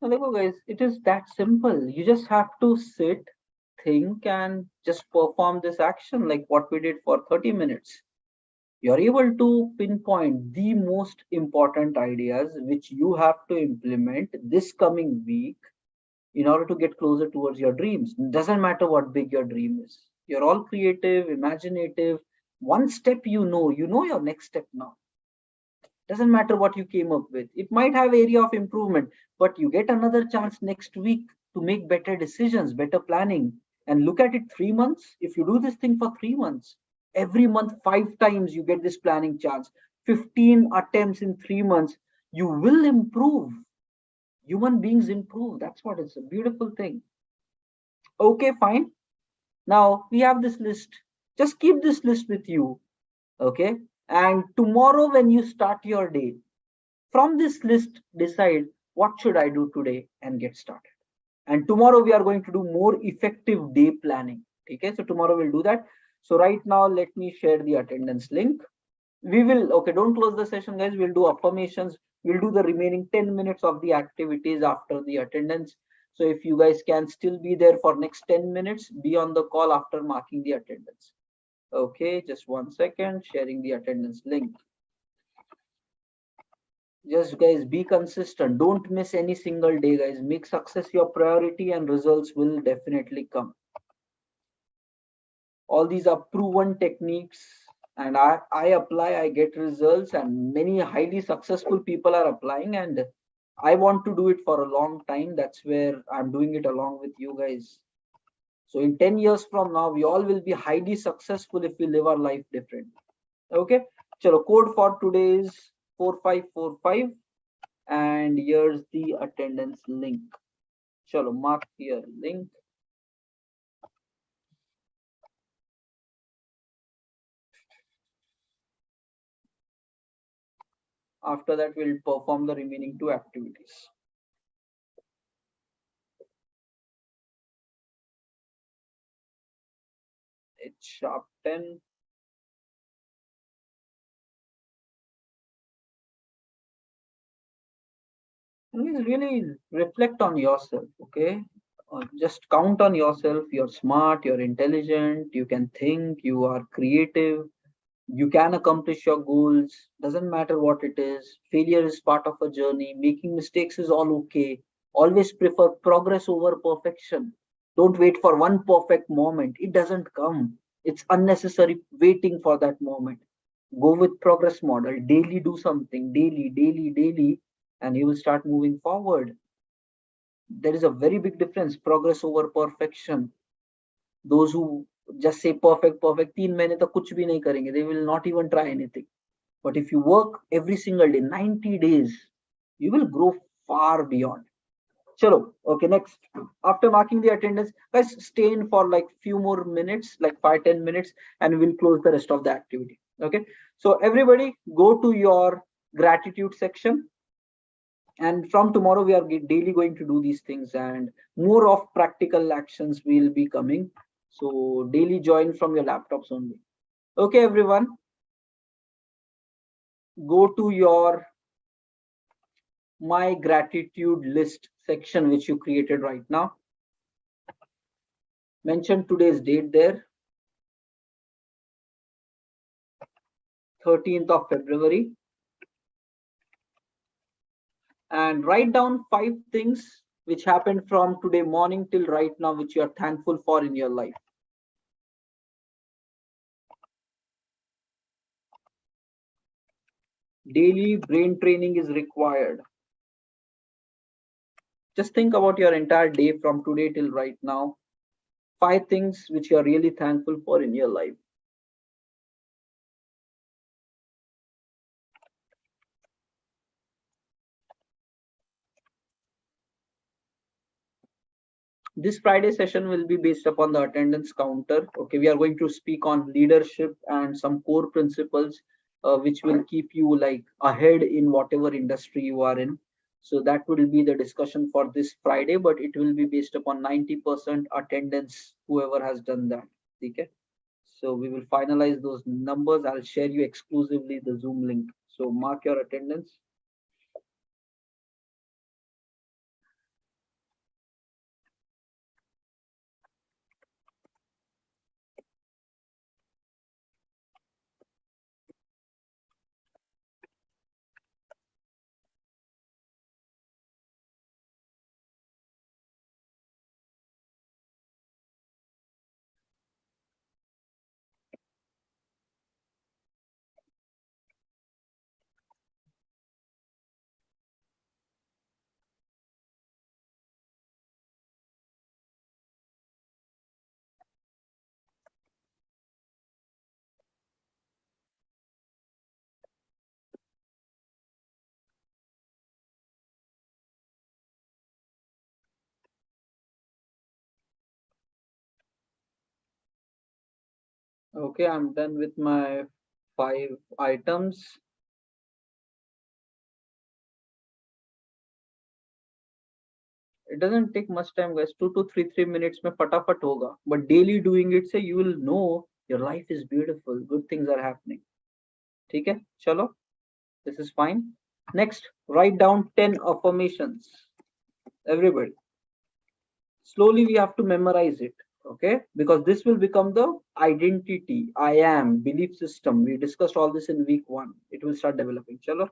Now, look, guys, it is that simple. You just have to sit, think, and just perform this action like what we did for 30 minutes. You're able to pinpoint the most important ideas which you have to implement this coming week in order to get closer towards your dreams. It doesn't matter what big your dream is. You're all creative, imaginative. One step you know your next step now. Doesn't matter what you came up with. It might have area of improvement, but you get another chance next week to make better decisions, better planning. And look at it 3 months. If you do this thing for 3 months, every month 5 times you get this planning chance. 15 attempts in 3 months, you will improve. Human beings improve. That's what it's a beautiful thing. Okay, fine. Now we have this list. Just keep this list with you. Okay. And tomorrow, when you start your day, from this list, decide what should I do today and get started. And tomorrow we are going to do more effective day planning. Okay, so tomorrow we'll do that. So right now, let me share the attendance link. We will, okay, don't close the session, guys. We'll do affirmations. We'll do the remaining 10 minutes of the activities after the attendance. So if you guys can still be there for next 10 minutes, be on the call after marking the attendance. Okay, just 1 second, sharing the attendance link. Just guys, be consistent. Don't miss any single day, guys. Make success your priority and results will definitely come. All these are proven techniques and I apply, I get results, and many highly successful people are applying, and I want to do it for a long time. That's where I'm doing it along with you guys. So in 10 years from now, we all will be highly successful if we live our life differently. Okay. So code for today is 4545, and here's the attendance link. Chalo, mark here link. After that, we'll perform the remaining 2 activities. It's sharp 10. Please really reflect on yourself, okay? Just count on yourself. You're smart, you're intelligent, you can think, you are creative, you can accomplish your goals. Doesn't matter what it is. Failure is part of a journey. Making mistakes is all okay. Always prefer progress over perfection. Don't wait for one perfect moment. It doesn't come. It's unnecessary waiting for that moment. Go with progress model. Daily do something. Daily, daily, daily, and you will start moving forward. There is a very big difference. Progress over perfection. Those who just say perfect, perfect, 3 महीने तक कुछ भी नहीं करेंगे. They will not even try anything. But if you work every single day, 90 days, you will grow far beyond. Chalo, okay, next. After marking the attendance, guys, stay in for like few more minutes, like 5-10 minutes, and we'll close the rest of the activity. Okay. So everybody go to your gratitude section. And from tomorrow, we are daily going to do these things, and more of practical actions will be coming. So daily join from your laptops only. Okay, everyone, go to your my gratitude list section which you created right now. Mention today's date there, 13th of February, and write down 5 things which happened from today morning till right now which you are thankful for in your life. Daily brain training is required. Just think about your entire day from today till right now. 5 things which you are really thankful for in your life. This Friday session will be based upon the attendance counter. Okay, we are going to speak on leadership and some core principles which will keep you like ahead in whatever industry you are in. So that will be the discussion for this Friday, but it will be based upon 90% attendance, whoever has done that. Okay. So we will finalize those numbers. I'll share you exclusively the Zoom link. So mark your attendance. Okay, I'm done with my 5 items. It doesn't take much time, guys. 2 to 3 minutes में फटाफट होगा. But daily doing it, say you will know your life is beautiful. Good things are happening. ठीक है? चलो. This is fine. Next, write down 10 affirmations. Everybody, slowly we have to memorize it, okay? Because this will become the identity, I am, belief system. We discussed all this in week 1. It will start developing. Chalo,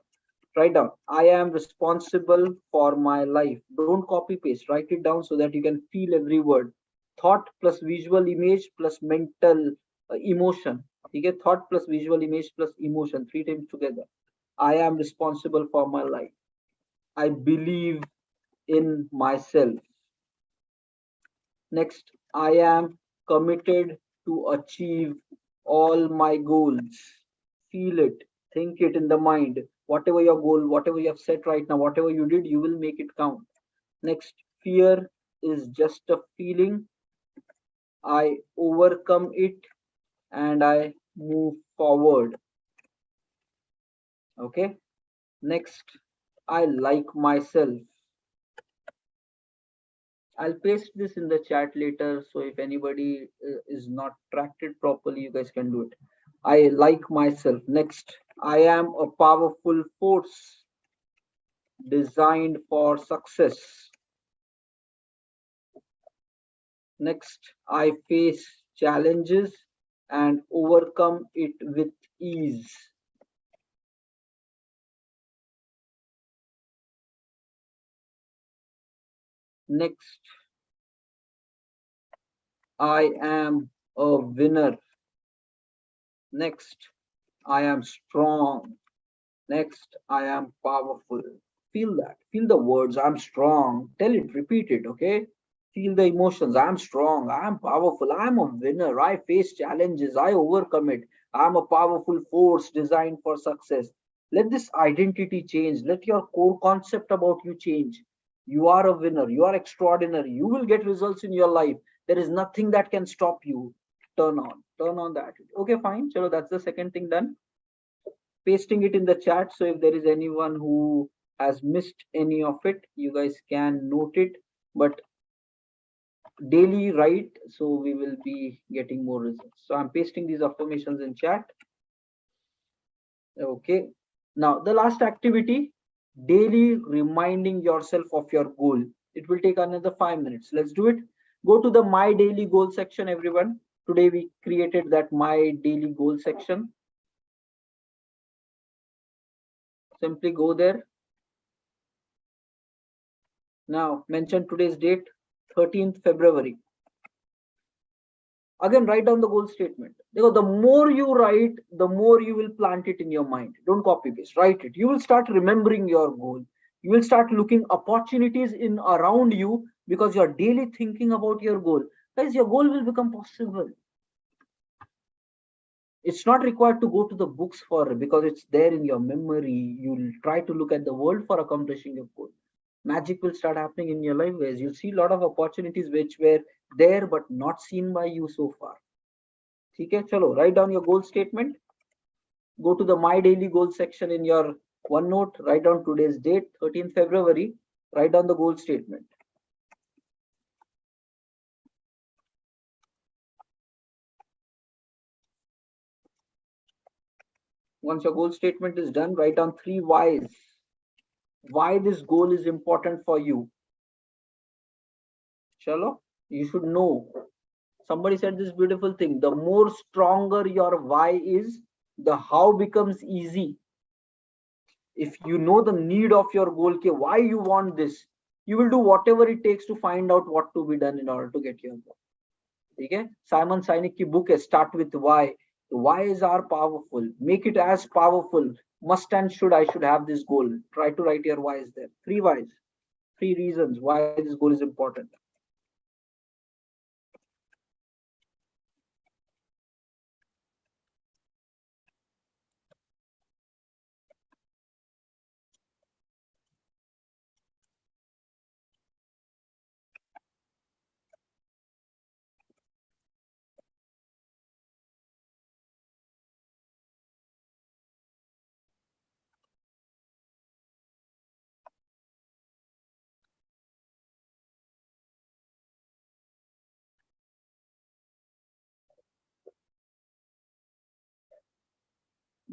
write down, I am responsible for my life. Don't copy paste, write it down so that you can feel every word. Thought plus visual image plus mental emotion. Okay, thought plus visual image plus emotion, 3 times together. I am responsible for my life. I believe in myself. Next, I am committed to achieve all my goals. Feel it, think it in the mind. Whatever your goal, whatever you have set right now, whatever you did, you will make it count. Next, fear is just a feeling. I overcome it and I move forward. Okay. Next, I like myself. I'll paste this in the chat later. So if anybody is not tracked it properly, you guys can do it. I like myself. Next, I am a powerful force designed for success. Next, I face challenges and overcome it with ease. Next, I am a winner. Next, I am strong. Next, I am powerful. Feel that. Feel the words. I'm strong. Tell it, repeat it, okay? Feel the emotions. I'm strong. I'm powerful. I'm a winner. I face challenges. I overcome it. I'm a powerful force designed for success. Let this identity change. Let your core concept about you change. You are a winner. You are extraordinary. You will get results in your life. There is nothing that can stop you. Turn on. Turn on that. Okay, fine. Chalo, that's the second thing done. Pasting it in the chat, so if there is anyone who has missed any of it, you guys can note it. But daily write, so we will be getting more results. So I'm pasting these affirmations in chat. Okay, now the last activity, daily reminding yourself of your goal. It will take another 5 minutes. Let's do it. Go to the my daily goal section, everyone. Today we created that my daily goal section. Simply go there. Now mention today's date, 13th February. Again, write down the goal statement. Because the more you write, the more you will plant it in your mind. Don't copy paste, write it. You will start remembering your goal. You will start looking opportunities in around you because you're daily thinking about your goal. Guys, your goal will become possible. It's not required to go to the books for, because it's there in your memory. You'll try to look at the world for accomplishing your goal. Magic will start happening in your life, where you'll see a lot of opportunities which were there but not seen by you so far. Okay, chalo, write down your goal statement. Go to the my daily goal section in your OneNote. Write down today's date, 13th February. Write down the goal statement. Once your goal statement is done, write down 3 whys. Why this goal is important for you. Chalo, you should know. Somebody said this beautiful thing. The more stronger your why is, the how becomes easy. If you know the need of your goal, why you want this, you will do whatever it takes to find out what to be done in order to get your goal. Okay, Simon Sinek ki book is Start with Why. The whys are powerful. Make it as powerful. Must and should, I should have this goal. Try to write your whys there. 3 whys, 3 reasons why this goal is important.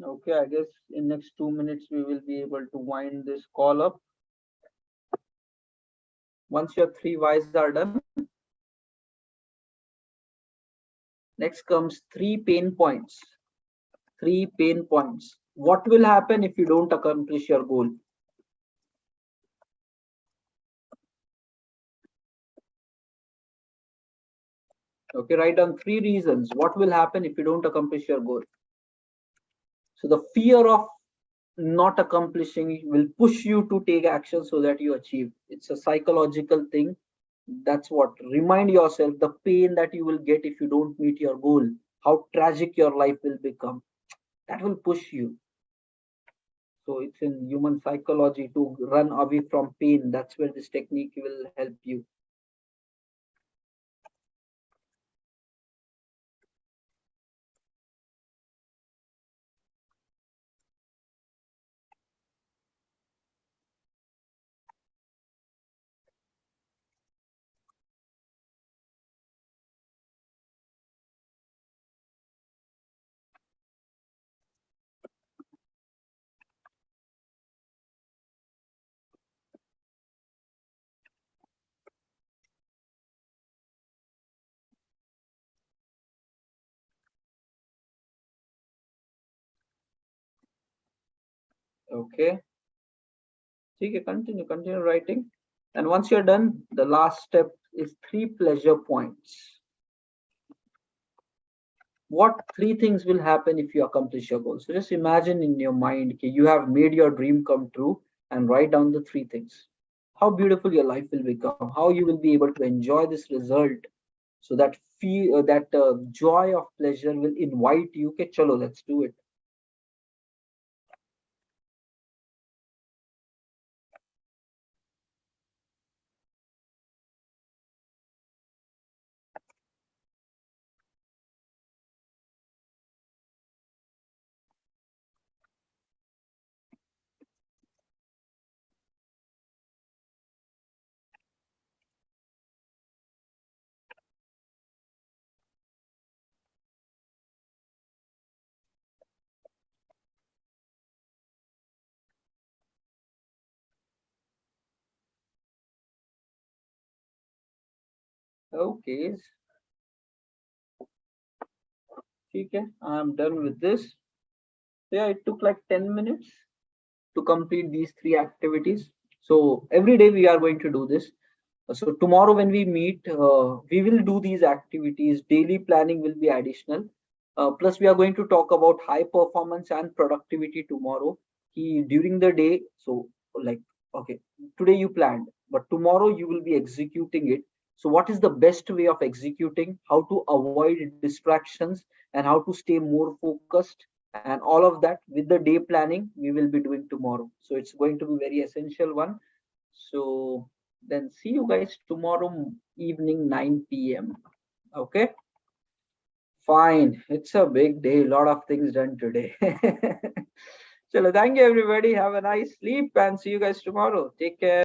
Okay, I guess in next 2 minutes we will be able to wind this call up. Once your 3 whys are done, next comes 3 pain points. 3 pain points. What will happen if you don't accomplish your goal? Okay, write down 3 reasons. What will happen if you don't accomplish your goal? So the fear of not accomplishing will push you to take action so that you achieve. It's a psychological thing. That's what. Remind yourself the pain that you will get if you don't meet your goal, how tragic your life will become. That will push you. So it's in human psychology to run away from pain. That's where this technique will help you. Okay. Okay, continue writing. And once you're done, the last step is 3 pleasure points. What 3 things will happen if you accomplish your goal? So just imagine in your mind, okay, you have made your dream come true, and write down the 3 things. How beautiful your life will become, how you will be able to enjoy this result. So that joy of pleasure will invite you. Okay, chalo, let's do it. Okay, okay, I'm done with this. Yeah, it took like 10 minutes to complete these 3 activities. So every day we are going to do this. So tomorrow when we meet, we will do these activities. Daily planning will be additional. Plus, we are going to talk about high performance and productivity tomorrow. During the day, so like, okay, today you planned, but tomorrow you will be executing it. So what is the best way of executing? How to avoid distractions and how to stay more focused, and all of that with the day planning we will be doing tomorrow. So it's going to be very essential one. So then see you guys tomorrow evening 9 p.m. Okay, fine. It's a big day. A lot of things done today. So thank you everybody. Have a nice sleep and see you guys tomorrow. Take care.